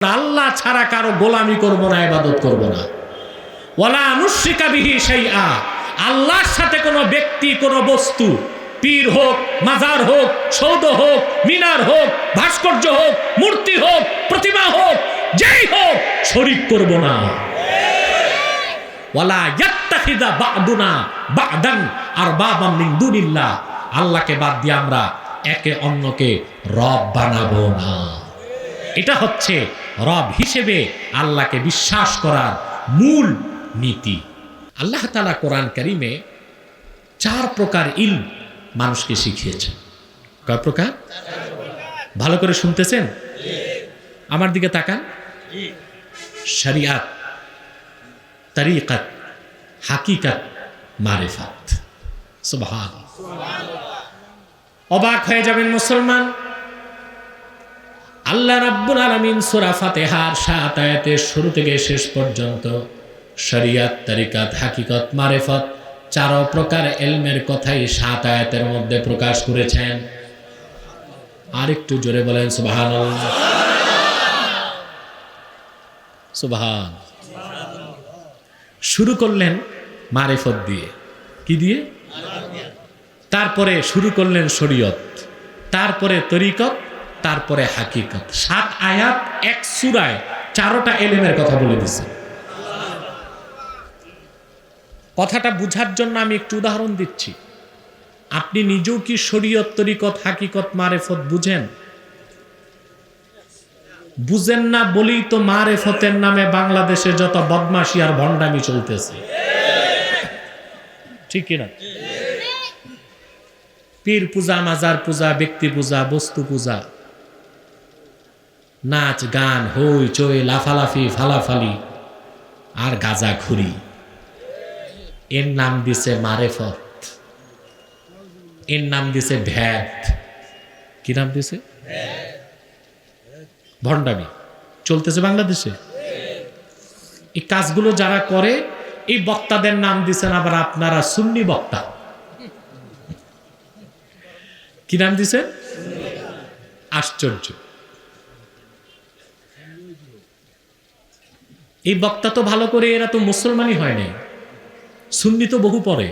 আল্লাহ ছাড়া কারো গোলামি করব না, ইবাদত করব না। ওয়ালা নুশরিকা বিহি শাইআ, আল্লাহর সাথে কোনো ব্যক্তি, কোনো বস্তু, পীর হোক, মাজার হোক, সৌধ হোক, মিনার হোক, ভাস্কর্য হোক, মূর্তি হোক, প্রতিমা হোক, যেই হোক, শরীক করব না। ওয়ালা ইয়াত্তাখিযা বা'দুনা বা'দান আরবাবাম মিন দুনিল্লাহ, আল্লাহকে বাদ দিয়ে আমরা একে অন্যকে রব বানাবো না। এটা হচ্ছে রব হিসেবে আল্লাহকে বিশ্বাস করার মূল নীতি। আল্লাহ তাআলা কোরআন কারীমে 4 প্রকার ইলম মানুষকে শিখিয়েছেন। কয় প্রকার? ভালো করে শুনতেছেন? আমার দিকে তাকান। শরিয়াত, তরিকত, হাকিকত, মারিফাত। সুবহানাল্লাহ। অবাক হয়ে যাবেন মুসলমান, আল্লাহ রাব্বুল আলামিন সূরা ফাতিহার 7 আয়াতের শুরু থেকে শেষ পর্যন্ত শরিয়াত, তরিকত, হাকিকত, মারিফত 4 প্রকার ইলমের কথাই 7 আয়াতের মধ্যে প্রকাশ করেছেন। আর একটু জোরে বলেন সুবহানাল্লাহ। সুবহান। শুরু করলেন মারিফত দিয়ে। কি দিয়ে? তারপরে শুরু করলেন শরীয়ত, তারপরে তরিকত, তারপরে হাকিকত। 7 আয়াত এক সূরায় 4টা ইলমের কথা বলে দিয়েছে। কথাটা বুঝার জন্য আমি একটু উদাহরণ দিচ্ছি। আপনি নিজেও কি শরীয়ত, তরিকত, হাকিকত, মারিফত বুঝেন? বুঝেন না বলেই তো মারিফতের নামে বাংলাদেশে যত বদমাশি আর ভণ্ডামি চলতেছে, ঠিক কিনা? পীর পূজা, মাজার পূজা, ব্যক্তি পূজা, বস্তু পূজা, নাচ গান, হই চই, লাফালাফি, ফালাফালি আর গাঁজাখুরি, এর নাম দিছে মারিফত, এর নাম দিছে ভেদ। কি নাম দিছে? ভণ্ডামি চলতেছে বাংলাদেশে। এই কাজগুলো যারা করে, এই বক্তাদের নাম দিছেন আবার আপনারা সুন্নি বক্তা। কি নাম দিছেন? আশ্চর্য। এই বক্তা তো ভালো করে, এরা তো মুসলমানই হয় নাই, সুন্নি তো বহু পরে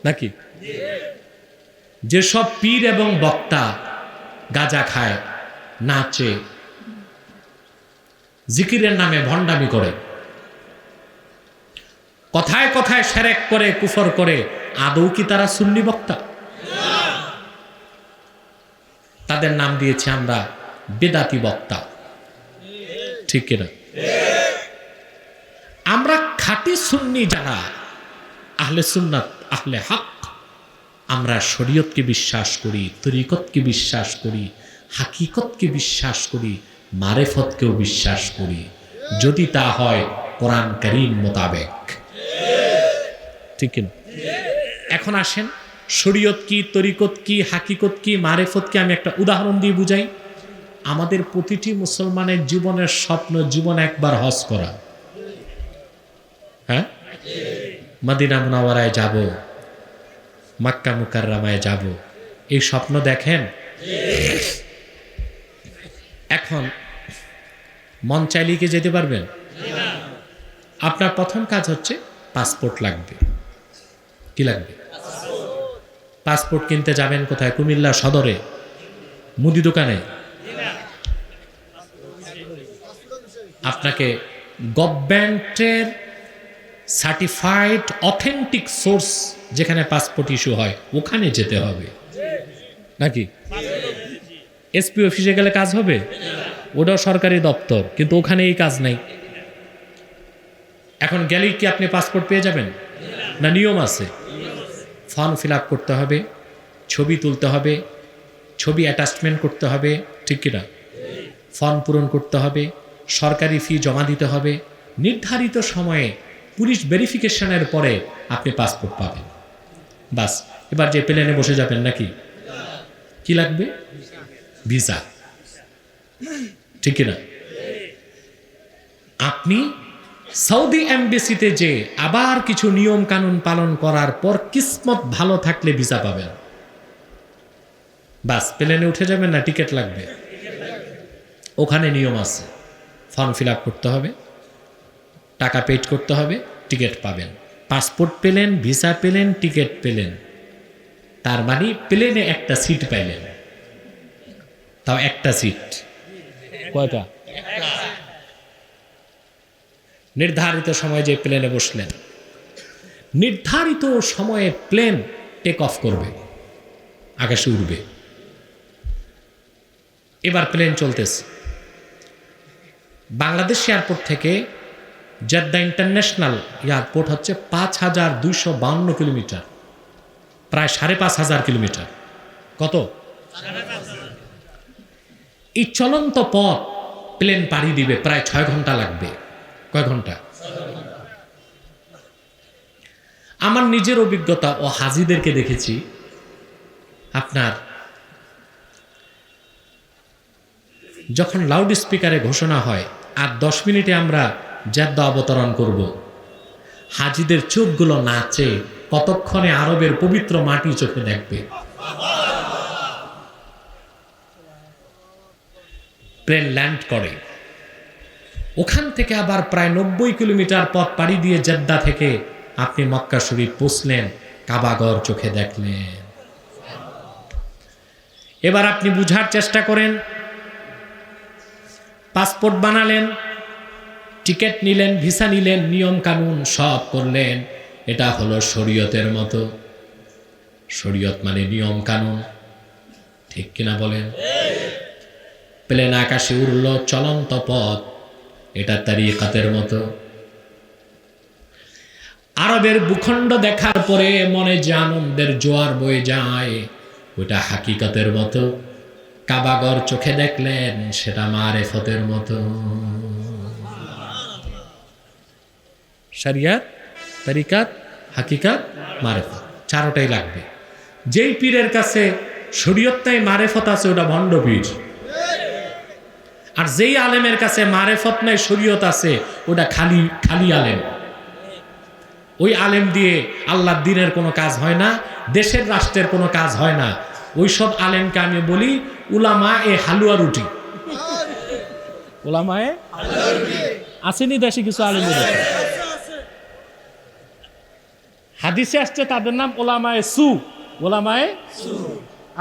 নাকি? যেসব পীর এবং বক্তা গাঁজা খায়, নাচে, জিকিরের নামে ভণ্ডামি করে, কথায় কথায় শিরক করে, কুফর করে, আদৌ কি তারা সুন্নি বক্তা? তাদের নাম দিয়েছি আমরা বেদাতি বক্তা, ঠিক কিনা? আমরা খাঁটি সুন্নি যারা, আহলে সুন্নাত, আহলে হক, আমরা শরীয়তকে বিশ্বাস করি, তরিকতকে বিশ্বাস করি, হাকিকতকে বিশ্বাস করি, মারিফতকেও বিশ্বাস করি, যদি তা হয় কোরআন কারীম মোতাবেক, ঠিক কিনা? এখন আসেন, শরীয়ত কি, তরিকত কি, হাকিকত কি, মারিফত কি, আমি একটা উদাহরণ দিয়ে বুঝাই। আমাদের প্রতিটি মুসলমানের জীবনের স্বপ্ন, জীবন একবার হজ করা। হ্যাঁ, মদিনা মুনাওয়ারায় যাব, মক্কা মুকাররমায় যাব, এই স্বপ্ন দেখেন। এখন মন চাইলে কি যেতে পারবেন? আপনার প্রথম কাজ হচ্ছে পাসপোর্ট লাগবে। কি লাগবে? পাসপোর্ট কিনতে যাবেন কোথায়? কুমিল্লা সদরে মুদি দোকানে। আপনাকে গভর্নমেন্টের সার্টিফাইড অথেন্টিক সোর্স যেখানে পাসপোর্ট ইস্যু হয় ওখানে যেতে হবে নাকি? এসপি অফিসে গেলে কাজ হবে? ওটাও সরকারি দপ্তর, কিন্তু ওখানে এই কাজ নাই। এখন গেলেই কি আপনি পাসপোর্ট পেয়ে যাবেন? না, নিয়ম আছে। ফর্ম ফিল আপ করতে হবে, ছবি তুলতে হবে, ছবি অ্যাটাচমেন্ট করতে হবে, ঠিক কিনা? ফর্ম পূরণ করতে হবে, সরকারি ফি জমা দিতে হবে, নির্ধারিত সময়ে পুলিশ ভেরিফিকেশনের পরে আপনি পাসপোর্ট পাবেন। বাস, এবার যে প্লেনে বসে যাবেন নাকি? কি লাগবে? ভিসা, ঠিক কিনা? আপনি সৌদি এমবেসিতে যে আবার কিছু নিয়ম কানুন পালন করার পর কিসমত ভালো থাকলে ভিসা পাবেন। বাস, প্লেনে উঠে যাবেন না টিকিট লাগবে? ওখানে নিয়ম আছে। ফর্ম ফিল আপ করতে হবে, টাকা পেড করতে হবে, টিকিট পাবেন। পাসপোর্ট পেলেন, ভিসা পেলেন, টিকিট পেলেন, তার মানে প্লেনে একটা সিট পাইলেন, তাও একটা সিট। কয়টা? নির্ধারিত সময়ে যে প্লেনে বসলেন, নির্ধারিত সময়ে প্লেন টেক অফ করবে, আকাশে উড়বে। এবার প্লেন চলতেছে, বাংলাদেশ এয়ারপোর্ট থেকে জেদ্দা ইন্টারন্যাশনাল এয়ারপোর্ট হচ্ছে 5252 কিলোমিটার, প্রায় 5500 কিলোমিটার। কত? এই চলন্ত পথ প্লেন পাড়ি দিবে প্রায় 6 ঘন্টা লাগবে। কয় ঘন্টা? আমার নিজের অভিজ্ঞতা ও হাজিদেরকে দেখেছি, আপনার যখন লাউড স্পিকারে ঘোষণা হয় আর 10 মিনিটে আমরা জেদ্দা অবতরণ করব, হাজিদের চোখগুলো নাচে, কতক্ষণে আরবের পবিত্র মাটি চোখে দেখবে। প্লেন ল্যান্ড করে, ওখান থেকে আবার প্রায় 90 কিলোমিটার পথ পাড়ি দিয়ে জেদ্দা থেকে আপনি মক্কা শরীফ পৌঁছলেন, কাবাঘর চোখে দেখলেন। এবার আপনি বুঝার চেষ্টা করেন, পাসপোর্ট বানালেন, টিকিট নিলেন, ভিসা নিলেন, নিয়ম কানুন সব করলেন, এটা হলো শরীয়তের মতো। শরীয়ত মানে নিয়ম কানুন, ঠিক কিনা বলেন? প্লেন আকাশে উড়ল, চলন্ত পথ, এটা তারিকাতের মতো। আরবের ভূখণ্ড দেখার পরে মনে যে আনন্দের জোয়ার বয়ে যায়, ওটা হাকিকতের মতো। কাবাঘর চোখে দেখলেন, সেটা মারেফতের মতো। শরিয়ত, তরিকাত, হাকিকত, মারেফত, চারটাই লাগবে। যেই পীরের কাছে শরীয়তটাই মারেফত আছে, ওটা ভণ্ড পীর। আর যেই আলেমের কাছে মারেফত নাই, শরীয়ত আছে, ওটা খালি খালি আলেম। ওই আলেম দিয়ে আল্লাহর দ্বীনের কোনো কাজ হয় না, দেশের রাষ্ট্রের কোনো কাজ হয় না। ওই সব আলেমকে আমি বলি উলামা এ হালুয়া রুটি। উলামায়ে আসেনি দেশে কিছু আলেম, হাদিসে আসছে তাদের নাম ওলামায়ে সু। ওলামায়ে সু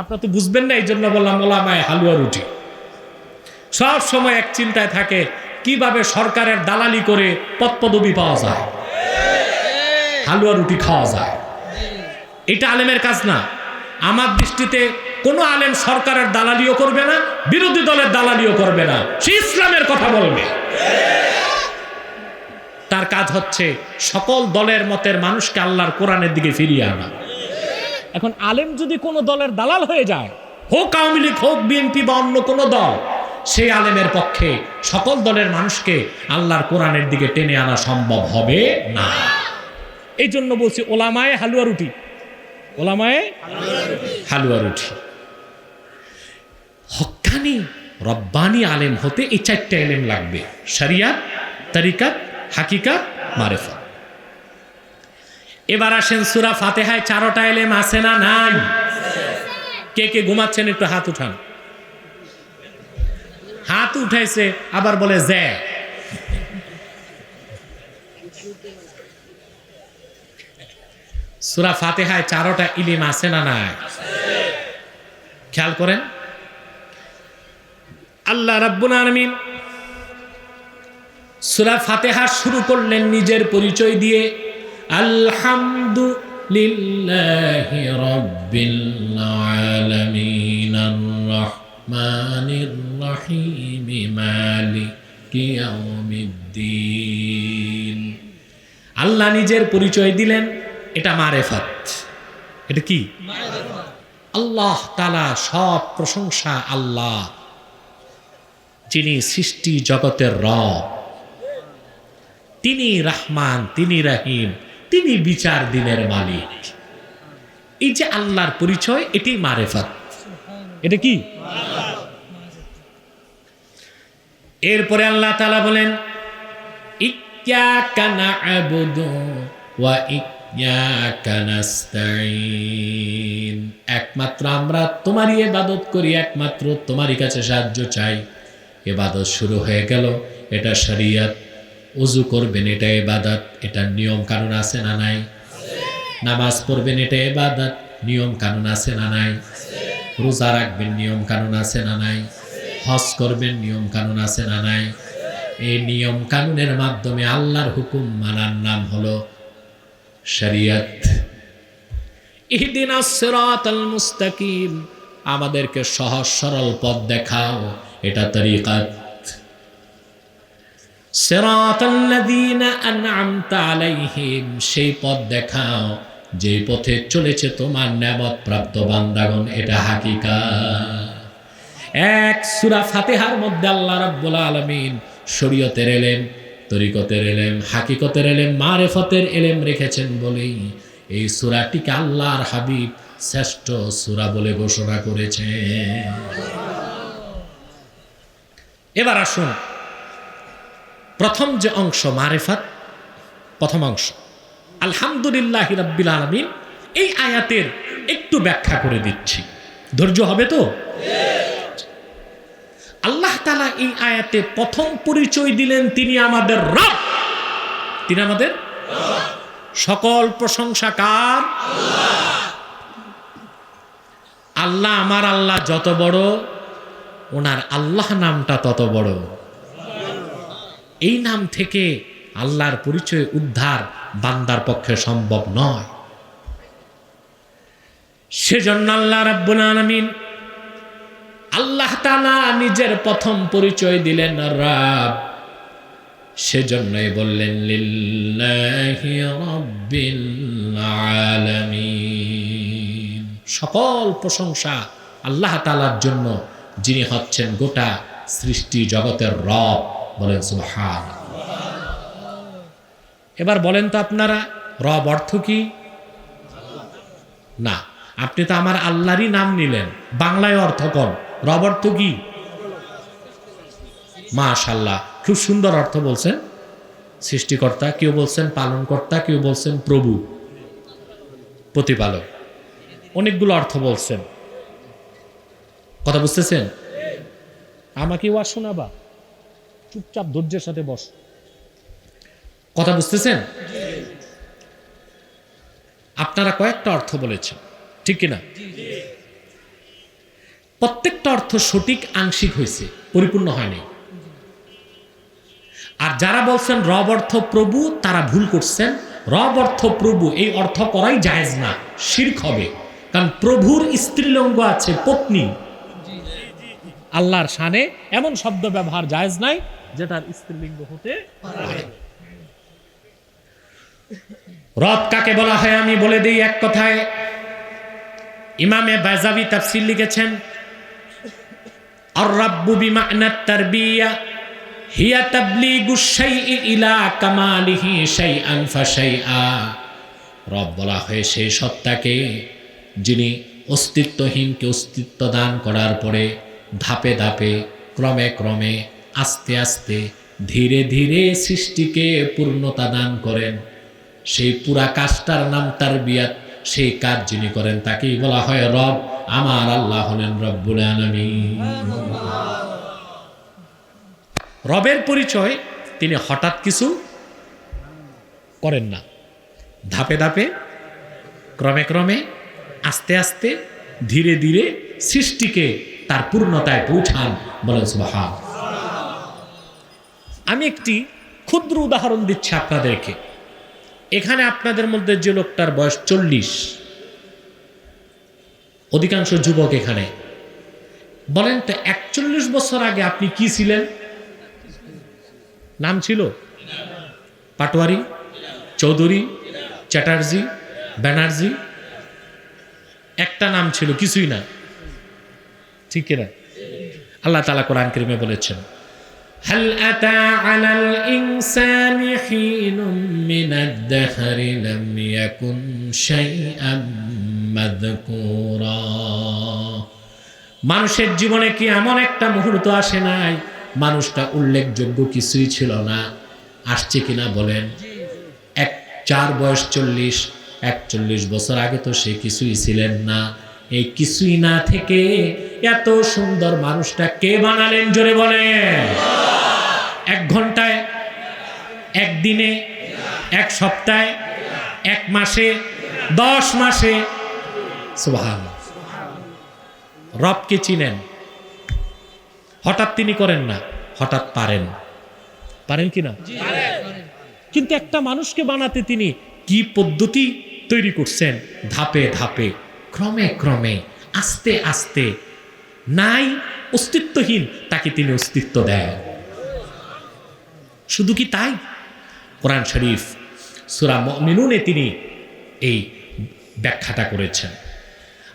আপনার তো বুঝবেন না, এই জন্য বললাম ওলামায়ে হালুয়া রুটি। সব সময় এক চিন্তায় থাকে কিভাবে সরকারের দালালি করে পদপদবি পাওয়া যায়, হালুয়া রুটি খাওয়া যায়। এটা আলেমের কাজ না। আমার দৃষ্টিতে কোনো আলেম সরকারের দালালিও করবে না, বিরোধী দলের দালালিও করবে না, সে ইসলামের কথা বলবে। তার কাজ হচ্ছে সকল দলের মতের মানুষকে আল্লাহর কোরআনের দিকে ফিরিয়ে আনা। এখন আলেম যদি কোনো দলের দালাল হয়ে যায়, হোক আওয়ামী লীগ, হোক বিএনপি বা অন্য কোনো দল, সেই আলেমের পক্ষে সকল দলের মানুষকে আল্লাহর কোরআনের দিকে টেনে আনা সম্ভব হবে না। এই জন্য বলছি ওলামায়ে হালুয়া রুটি, ওলামায়ে হালুয়া রুটি। হক্কানি রব্বানি আলেম হতে এই 4টা এলেম লাগবে: শরিয়াত, তরিকাত, হাকিকাত, মারেফত। এবার আসেন সূরা ফাতিহায় 4টা এলেম আছে না নাই? কে কে ঘুমাচ্ছেন একটু হাত উঠান। হাত উঠাইছে, আবার বলে যে সূরা ফাতিহায় 4টা ইলম আছে না নাই? খেয়াল করেন, আল্লাহ রাব্বুল আলামিন সূরা ফাতিহা শুরু করলেন নিজের পরিচয় দিয়ে, আলহামদুলিল্লাহি রাব্বিল আলামিন আর রহমানির রহিম মালিকি ইয়াউমিদ্দিন। আল্লাহ নিজের পরিচয় দিলেন, এটা মারেফত। এটা কি? আল্লাহ তাআলা, সব প্রশংসা আল্লাহ, যিনি সৃষ্টি জগতের রব, তিনি রহমান, তিনি রহিম, তিনি বিচার দিনের মালিক। এই যে আল্লাহর পরিচয়, এটি মারেফত। এটা কি? এরপরে আল্লাহ তাআলা বলেন, ইয়্যাকা না'বুদু ওয়া ইয়্যাকা নাস্তাঈন। একমাত্র আমরা তোমারই ইবাদত করি, একমাত্র তোমারই কাছে সাহায্য চাই। ইবাদত শুরু হয়ে গেল। এটা শরীয়ত। ওযু করবেন, এটা ইবাদত, এটা নিয়ম কানুন আছে না নাই? নামাজ পড়বেন, এটা ইবাদত, নিয়ম কানুন আছে না নাই? রোজা রাখবেন, নিয়ম কানুন আছে না নাই? হজ করবেন, নিয়ম কানুন আছে না নাই? এই নিয়ম কানুনের মাধ্যমে আল্লাহর হুকুম মানার নাম হলো শরীয়ত। ইহদিনাস সিরাতাল মুস্তাকিম, আমাদেরকে সহজ সরল পথ দেখাও, এটা তরিকত। সিরাতাল্লাযীনা আন'আমতা আলাইহিম, সেই পথ দেখাও যে পথে চলেছে তোমার নেয়ামত প্রাপ্ত বান্দাগণ, এটা হাকিকাত। এক সূরা ফাতিহার মধ্যে আল্লাহ রাব্বুল আলামিন শরীয়তের ইলম, তরিকতের ইলম, হাকিকতের ইলম, মারিফতের ইলম রেখেছেন বলেই এই সূরাটিকে আল্লাহর হাবিব শ্রেষ্ঠ সূরা বলে ঘোষণা করেছেন। এবার আসুন, প্রথম যে অংশ মারিফত, প্রথম অংশ আলহামদুলিল্লাহি রাব্বিল আলামিন, এই আয়াতের একটু ব্যাখ্যা করে দিচ্ছি। ধৈর্য হবে তো? আল্লাহ তাআলা এই আয়াতে প্রথম পরিচয় দিলেন তিনি আমাদের রব। তিনি আমাদের রব। সকল প্রশংসা কার? আল্লাহ। আল্লাহ, আমার আল্লাহ যত বড়, ওনার আল্লাহ নামটা তত বড়। এই নাম থেকে আল্লাহর পরিচয় উদ্ধার বান্দার পক্ষে সম্ভব নয়। সেজন্য আল্লাহ রাব্বুল আলামিন, আল্লাহ তাআলা নিজের প্রথম পরিচয় দিলেন রব। সেজন্যই বললেন লিল্লাহি রাব্বিল আলামিন, সকল প্রশংসা আল্লাহ তাআলার জন্য, যিনি হচ্ছেন গোটা সৃষ্টি জগতের রব। বলেন সুবহানাল্লাহ। এবার বলেন তো আপনারা, রব অর্থ কি? না, আপনি তো আমার আল্লাহরই নাম নিলেন, বাংলায় অর্থ কোন? রব অর্থ কি? মাশাআল্লাহ, খুব সুন্দর অর্থ বলছেন। সৃষ্টিকর্তা, কেউ বলছেন পালনকর্তা, কেউ বলছেন প্রভু, প্রতিপালক, অনেকগুলো অর্থ বলছেন। কথা বুঝতেছেন? আমাকে ওয়াজ শোনাবা? চুপচাপ ধৈর্যের সাথে বস। কথা বুঝতেছেন? আপনারা কয়েকটা অর্থ বলেছেন, ঠিক কিনা? প্রত্যেকটা অর্থ সঠিক, আংশিক হয়েছে, পরিপূর্ণ হয়নি। আর যারা বলছেন রব অর্থ প্রভু, তারা ভুল করছেন। রব অর্থ প্রভু, এই অর্থ করাই জায়েজ না, শিরক হবে। কারণ প্রভুর স্ত্রীলিঙ্গ আছে, পত্নী। আল্লাহর শানে এমন শব্দ ব্যবহার জায়েজ নাই যেটার স্ত্রীলিঙ্গ হতে পারে। রব কাকে বলা হয় আমি বলে দিই এক কথায়। ইমামে বায়জাবি তাফসীর লিখেছেন, আর রাব্বু বিমা'না তারবিয়া হিয়া তাবলীগুশ শাইই ইলা কামালিহি শাইআন ফাশাইআ। রব বলা হয় সেই সত্তাকে যিনি অস্তিত্বহীনকে অস্তিত্ব দান করার পরে ধাপে ধাপে, ক্রমে ক্রমে, আস্তে আস্তে, ধীরে ধীরে সৃষ্টিকে পূর্ণতা দান করেন। সেই পুরা কাজটার নাম তারবিয়াত। সেই কাজ যিনি করেন তাকেই বলা হয় রব। আমার আল্লাহ হলেন রব্বুল আলামিন। রবের পরিচয়, তিনি হঠাৎ কিছু করেন না, ধাপে ধাপে, ক্রমে ক্রমে, আস্তে আস্তে, ধীরে ধীরে সৃষ্টিকে তার পূর্ণতায় পৌঁছান। বলেন সুবহানাল্লাহ। আমি একটি ক্ষুদ্র উদাহরণ দিচ্ছি আপনাদেরকে। এখানে আপনাদের মধ্যে যে লোকটার বয়স 40, অধিকাংশ যুবক এখানে, বলেন তো 41 বছর আগে আপনি কি ছিলেন? নাম ছিল পাটোয়ারি, চৌধুরী, চ্যাটার্জি, ব্যানার্জি, একটা নাম ছিল, কিছুই না, ঠিক কিনা? আল্লাহ তাআলা কোরআন কারীমে বলেছেন, হাল আতা আলাল ইনসানি হিনুম মিনাদ দাহরি লাম ইয়াকুন শাইআম মাযকুরা। মানুষের জীবনে কি এমন একটা মুহূর্ত আসে নাই মানুষটা উল্লেখযোগ্য কিছুই ছিল না? আসছে কিনা বলেন? যার বয়স 41 বছর আগে তো সে কিছুই ছিলেন না। এই কিছুই না থেকে এত সুন্দর মানুষটা কে বানালেন জোরে বলেন? 1 ঘন্টায়, 1 দিনে, 1 সপ্তাহে, 1 মাসে, 10 মাসে? সুবহানাল্লাহ। রবকে চিনেন, হঠাৎ তিনি করেন না, হঠাৎ পারেন। পারেন কি না? কিন্তু একটা মানুষকে বানাতে তিনি কি পদ্ধতি তৈরি করছেন, ধাপে ধাপে, ক্রমে ক্রমে, আস্তে আস্তে, নাই অস্তিত্বহীন তাকে তিনি অস্তিত্ব দেন। শুধু কি তাই? কোরআন শরীফ সূরা মুমিনুনে তিনি এই ব্যাখ্যাটা করেছেন।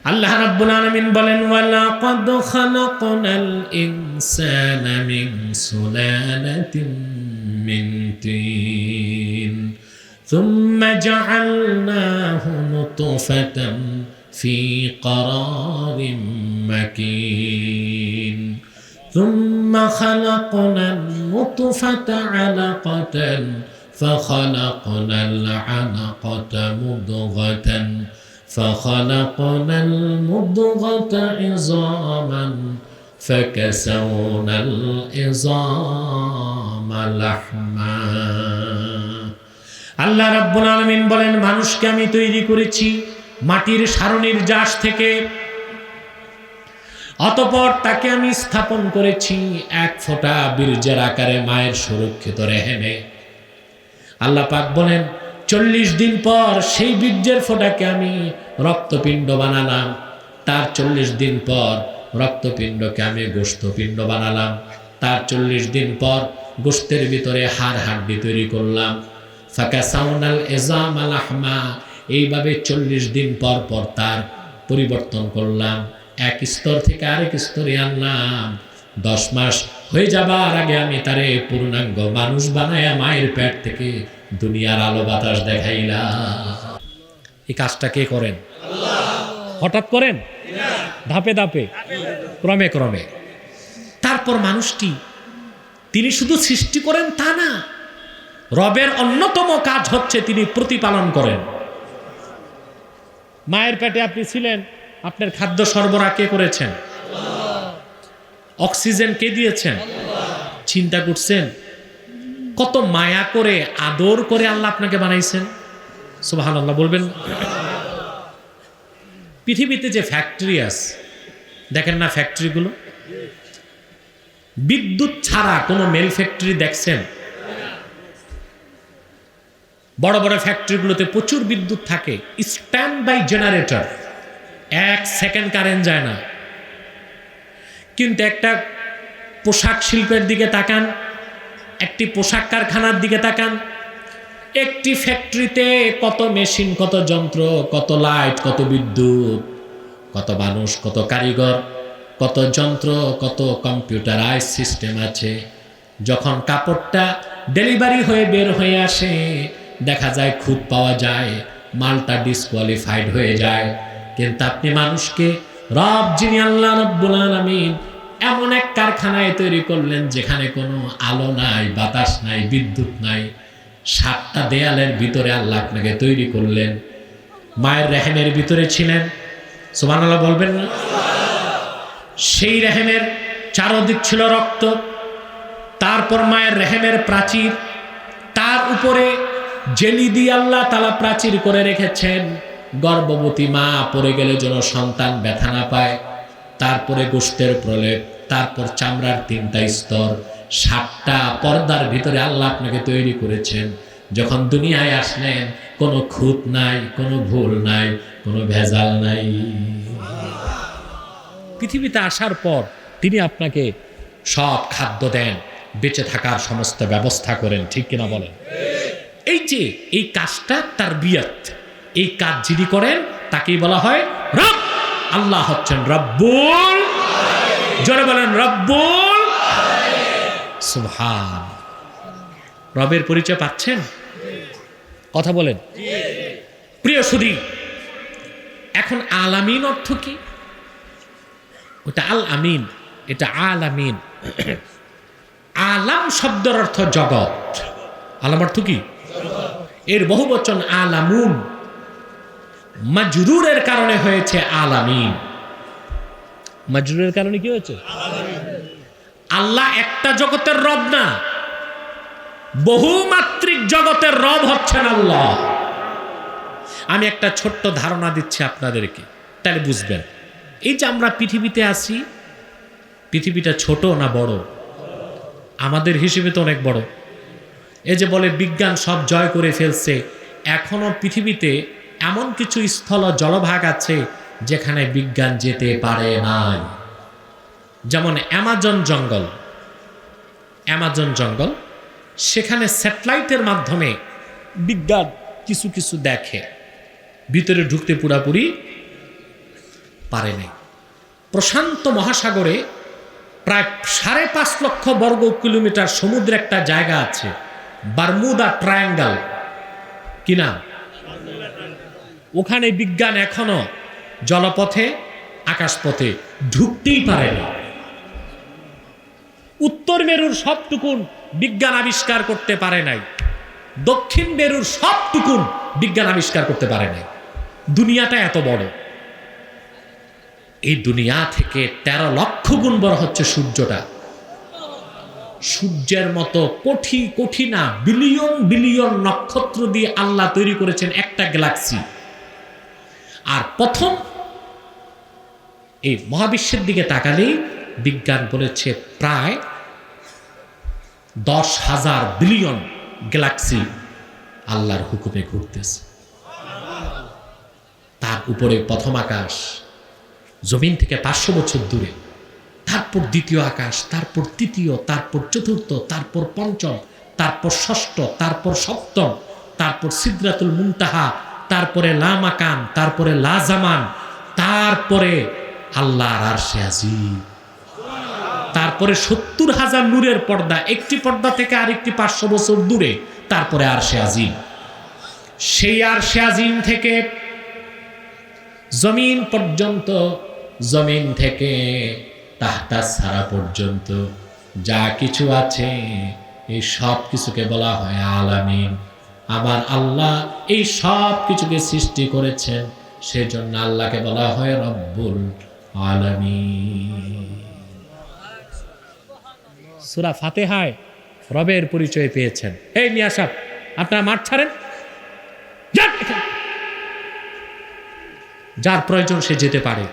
আল্লাহ রাব্বুল আলামিন বলেন, ওয়ালাকাদ খালাকনাল ইনসানা মিন সুলালাতিন মিন তিন সুম্মা জাআলনাহু নুতফাতান ফি ক্বারারিন মাকিন সুম্মা খালাকনাল নুতফাতা আলাকাতান ফাখালাকনাল আলাকাতা মুদগাতান فخلقنا المضغة عظاما فكسونا العظام لحما। আল্লাহ রাব্বুল আলামিন বলেন, মানুষকে আমি তৈরি করেছি মাটির সারণীর জাস থেকে, অতঃপর তাকে আমি স্থাপন করেছি 1 ফোঁটা বীর্যের আকারে মায়ের সুরক্ষিত রেহেমে। আল্লাহ পাক বলেন, 40 দিন পর সেই বীর্যের ফোঁটাকে আমি রক্তপিণ্ড বানালাম, তার 40 দিন পর রক্তপিণ্ডকে আমি গোশতপিণ্ড বানালাম, তার 40 দিন পর গোশতের ভিতরে হাড় হাড্ডি তৈরি করলাম। ফাকাসাউনাল ইজামা লাহমা, এইভাবে 40 দিন পর পর তার পরিবর্তন করলাম, এক স্তর থেকে আরেক স্তরে আনলাম। 10 মাস হয়ে যাবার আগে আমি তারে পূর্ণাঙ্গ মানুষ বানায়া মায়ের পেট থেকে দুনিয়ার আলো বাতাস দেখাইলাম। এই কাজটা কে করেন? আল্লাহ। হঠাৎ করেন? ধাপে ধাপে, ক্রমে ক্রমে। তারপর মানুষটি তিনি শুধু সৃষ্টি করেন তা না, রবের অন্যতম কাজ হচ্ছে তিনি প্রতিপালন করেন। মায়ের পেটে আপনি ছিলেন, আপনার খাদ্য সরবরাহ কে করেছেন? অক্সিজেন কে দিয়েছেন? চিন্তা করছেন কত মায়া করে, আদর করে আল্লাহ আপনাকে বানাইছেন? সুবহানাল্লাহ বলবেন। পৃথিবীতে যে ফ্যাক্টরি আছে, দেখেন না ফ্যাক্টরিগুলো, বিদ্যুৎ ছাড়া কোনো মেল ফ্যাক্টরি দেখছেন? বড় বড় ফ্যাক্টরিগুলোতে প্রচুর বিদ্যুৎ থাকে, stand by generator, 1 second current যায় না। কিন্তু একটা পোশাক শিল্পের দিকে তাকান, একটি পোশাক কারখানার দিকে তাকান, একটি ফ্যাক্টরিতে কত মেশিন, কত যন্ত্র, কত লাইট, কত বিদ্যুৎ, কত মানুষ, কত কারিগর, কত যন্ত্র, কত কম্পিউটারাইজ সিস্টেম আছে। যখন কাপড়টা ডেলিভারি হয়ে বের হয়ে আসে, দেখা যায় খুঁত পাওয়া যায়, মালটা ডিসকোয়ালিফাইড হয়ে যায়। কিন্তু আপনি মানুষকে রব যিনি আল্লাহ রাব্বুল আলামিন এমন এক কারখানায় তৈরি করলেন যেখানে কোনো আলো নাই, বাতাস নাই, বিদ্যুৎ নাই, 7টা দেয়ালের ভিতরে আল্লাহ আপনাকে তৈরি করলেন। মায়ের রেহেমের ভিতরে ছিলেন, সুবহানাল্লাহ বলবেন না? সেই রেহেমের চারদিক ছিল রক্ত, তারপর মায়ের রেহেমের প্রাচীর, তার উপরে জেলি দিয়ে আল্লাহ তাআলা প্রাচীর করে রেখেছেন, গর্ভবতী মা পড়ে গেলে যেন সন্তান ব্যথা না পায়। তারপরে গোশতের প্রলেপ, তারপর চামড়ার 3টা স্তর, 7টা পর্দার ভিতরে আল্লাহ আপনাকে তৈরি করেছেন। যখন দুনিয়ায় আসলেন কোনো খুঁত নাই, কোনো ভুল নাই, কোনো ভেজাল নাই। পৃথিবীতে আসার পর তিনি আপনাকে সব খাদ্য দেন, বেঁচে থাকার সমস্ত ব্যবস্থা করেন, ঠিক কিনা বলেন? এই যে এই কাজটা তারবিয়ত, এই কাজ যিনি করেন তাকেই বলা হয় রব। আল্লাহ হচ্ছেন রব্বুল, জোরে বলেন রব্বুল। সুবহান। রবের পরিচয় পাচ্ছেন? কথা বলেন। প্রিয় সুধী, এখন আলামিন অর্থ কি? ওটা আল আমিন, এটা আলামিন। আলাম শব্দের অর্থ জগৎ। আলাম অর্থ কি? এর বহুবচন আলামুন, মাজরুরের কারণে হয়েছে আলামিন। মাজরুরের কারণে কি হয়েছে? আল্লাহ একটা জগতের রব না, বহুমাত্রিক জগতের রব হচ্ছেন আল্লাহ। আমি একটা ছোট্ট ধারণা দিচ্ছি আপনাদেরকে, তাহলে বুঝবেন। এই যে আমরা পৃথিবীতে আছি, পৃথিবীটা ছোট না বড়? আমাদের হিসেবে তো অনেক বড়। এই যে বলে বিজ্ঞান সব জয় করে ফেলছে, এখনো পৃথিবীতে এমন কিছু স্থল ও জলভাগ আছে যেখানে বিজ্ঞান যেতে পারে নাই। যেমন অ্যামাজন জঙ্গল, অ্যামাজন জঙ্গল, সেখানে স্যাটেলাইটের মাধ্যমে বিজ্ঞান কিছু কিছু দেখে, ভিতরে ঢুকতে পুরাপুরি পারে নাই। প্রশান্ত মহাসাগরে প্রায় 5.5 লক্ষ বর্গ কিলোমিটার সমুদ্রে একটা জায়গা আছে, বারমুদা ট্রায়াঙ্গল, কি নাম? ওখানে বিজ্ঞান এখনো জলপথে আকাশপথে ঢুকতেই পারে না। উত্তর মেরুর সবটুকুন বিজ্ঞান আবিষ্কার করতে পারে নাই, দক্ষিণ মেরুর সবটুকুন বিজ্ঞান আবিষ্কার করতে পারে নাই। দুনিয়াটা এত বড়, এই দুনিয়া থেকে 13 লক্ষ গুণ বড় হচ্ছে সূর্যটা। সূর্যের মতো কোটি কোটি না বিলিয়ন বিলিয়ন নক্ষত্র দিয়ে আল্লাহ তৈরি করেছেন একটা গ্যালাক্সি। আর প্রথম এই মহাবিশ্বের দিকে তাকালেই বিজ্ঞান বলেছে প্রায় 10,000 বিলিয়ন গ্যালাক্সি আল্লাহর হুকুমে ঘুরতেছে। তার উপরে প্রথম আকাশ, জমিন থেকে 500 বছর দূরে, তারপর দ্বিতীয় আকাশ, তারপর তৃতীয়, তারপর চতুর্থ, তারপর পঞ্চম, তারপর ষষ্ঠ, তারপর সপ্তম, তারপর সিদরাতুল মুনতাহা, তারপরে লা মাকান, তারপরে লা জামান, তারপরে আল্লাহর আরশে আজিম, তারপরে 70,000 নূরের পর্দা, একটি পর্দা থেকে আরেকটি 500 বছর দূরে, তারপরে আরশে আজিম। সেই আরশে আজিম থেকে জমিন পর্যন্ত, জমিন থেকে তাহতা সারা পর্যন্ত যা কিছু আছে এই সব কিছুকে বলা হয় আলামিন। আমার আল্লাহ এই সব কিছুকে সৃষ্টি করেছেন, সেজন্য আল্লাহকে বলা হয় রব্বুল আলামিন। সূরা ফাতিহায় রবের পরিচয় পেয়েছেন। এই মিয়া সাহেব, আপনারা মাঠ ছাড়েন, যার প্রয়োজন সে যেতে পারে,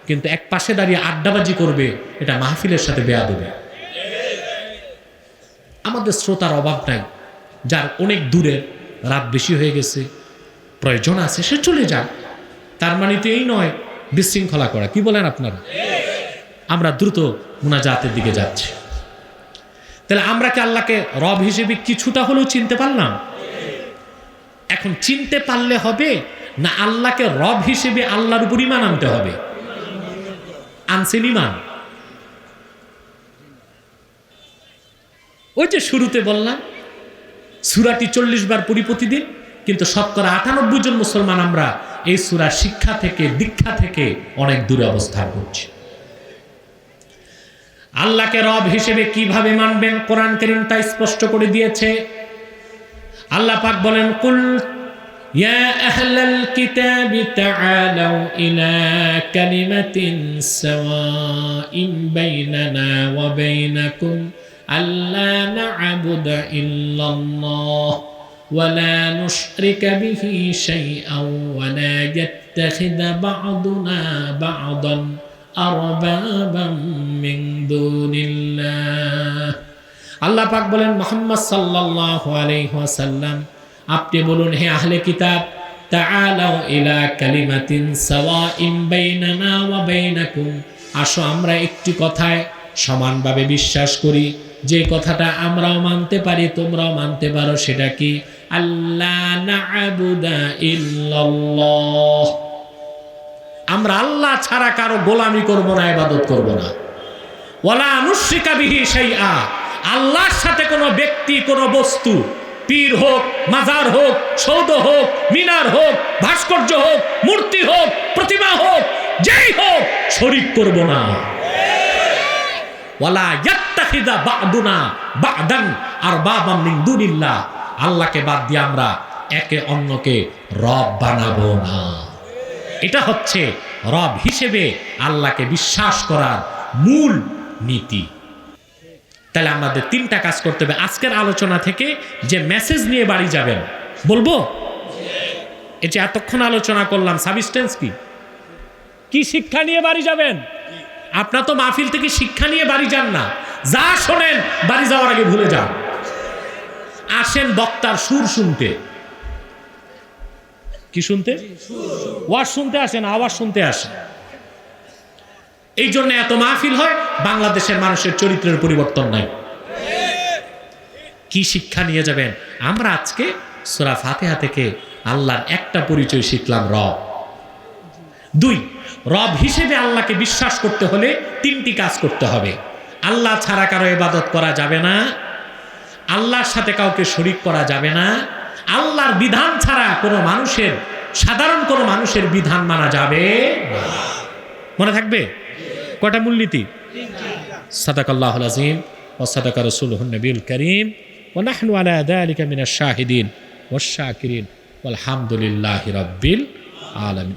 কিন্তু এক পাশে দাঁড়িয়ে আড্ডাবাজি করবে, এটা মাহফিলের সাথে বেয়াদবি। আমাদের শ্রোতার অভাব নাই, যার অনেক দূরে, রাত বেশি হয়ে গেছে, প্রয়োজন আছে, সে চলে যাক। তার মানে তো এই নয় বিশৃঙ্খলা করা। কি বলেন আপনারা? আমরা দ্রুত মুনাজাতের দিকে যাচ্ছি। তাহলে আমরা কি আল্লাহকে রব হিসেবে কিছুটা হলেও চিনতে পারলাম? এখন চিনতে পারলে হবে না আল্লাহকে রব হিসেবে আল্লাহর উপর ঈমান আনতে হবে? আনছেন ঈমান? ওই যে শুরুতে বললাম সূরাটি 40 বার পড়ি প্রতিদিন, কিন্তু শতকরা 98 জন মুসলমান আমরা এই সূরার শিক্ষা থেকে, দীক্ষা থেকে অনেক দূরে অবস্থান করছি। আল্লাহকে রব হিসেবে কিভাবে মানবেন? কোরআন কারীম তা স্পষ্ট করে দিয়েছে। আল্লাহ পাক বলেন, কুল ইয়া আহলাল কিতাবি তাআলাউ ইলা কালিমাতিন সাওয়াইন বাইনানা ওয়া বাইনাকুম আল্লা না'বুদা ইল্লাল্লাহ ওয়া লা নুশরিকা বিহি শাইআন ওয়া লা ইয়াত্তাখিযা বা'দুনা বা'দান আরবাবাম মিন দুনিল্লাহ। আল্লাহ পাক বলেন, মুহাম্মদ সাল্লাল্লাহু আলাইহি ওয়াসাল্লাম আপনি বলুন, হে আহলে কিতাব, তাআলাউ ইলা কালিমাতিন সাওয়াইন বাইনানা ওয়া বাইনাকুম, আসো আমরা একটি কথায় সমানভাবে বিশ্বাস করি, যে কথাটা আমরাও মানতে পারি তোমরাও মানতে পারো। সেটা কি? আল্লা না'বুদা ইল্লাল্লাহ, আমরা আল্লাহ ছাড়া কারো গোলামি করব না, ইবাদত করব না। ওয়ালা নুশরিকা বিহি শাইআ, আল্লাহর সাথে কোনো ব্যক্তি, কোনো বস্তু, পীর হোক, মাজার হোক, সৌধ হোক, মিনার হোক, ভাস্কর্য হোক, মূর্তি হোক, প্রতিমা হোক, যেই হোক, শরীক করব না। ওয়ালা ইয়াত্তাখিযা বা'দুনা বা'দান আরবাবাম মিন দুনিল্লাহ, আল্লাহকে বাদ দিয়ে আমরা একে অন্যকে রব বানাবো না। এটা হচ্ছে রব হিসেবে আল্লাহকে বিশ্বাস করার মূল নীতি। তাহলে আমাদের তিনটা কাজ করতে হবে। আজকের আলোচনা থেকে যে মেসেজ নিয়ে বাড়ি যাবেন, বলবো এই যে এতক্ষণ আলোচনা করলাম, সাবস্টেন্স কি, কি শিক্ষা নিয়ে বাড়ি যাবেন? আপনার তো মাহফিল থেকে শিক্ষা নিয়ে বাড়ি যান না, যা শোনেন বাড়ি যাওয়ার আগে ভুলে যান। আসেন বক্তার সুর শুনতে। কি শুনতে? ওয়াজ শুনতে আসেন, আওয়াজ শুনতে আসেন। এই জন্য এত মাহফিল হয়, বাংলাদেশের মানুষের চরিত্রের পরিবর্তন নাই। কি শিক্ষা নিয়ে যাবেন? আমরা আজকে সূরা ফাতিহা থেকে আল্লাহর একটা পরিচয় শিখলাম, রব। 2, রব হিসেবে আল্লাহকে বিশ্বাস করতে হলে তিনটি কাজ করতে হবে। আল্লাহ ছাড়া কারো ইবাদত করা যাবে না, আল্লাহর সাথে কাউকে শরীক করা যাবে না, আল্লাহর বিধান ছাড়া কোনো মানুষের, সাধারণ কোনো মানুষের বিধান মানা যাবে না। মনে থাকবে? কয়টা মূলনীতি? সাদাকাল্লাহুল আযীম ওয়া সাদাকা রাসূলুহুন নবিয়ুল কারীম ওয়া নাহনু আলা যালিকা মিনাশ শাহিদিন ওয়াশ শাকিরিন ওয়াল হামদুলিল্লাহি রাব্বিল আলামিন।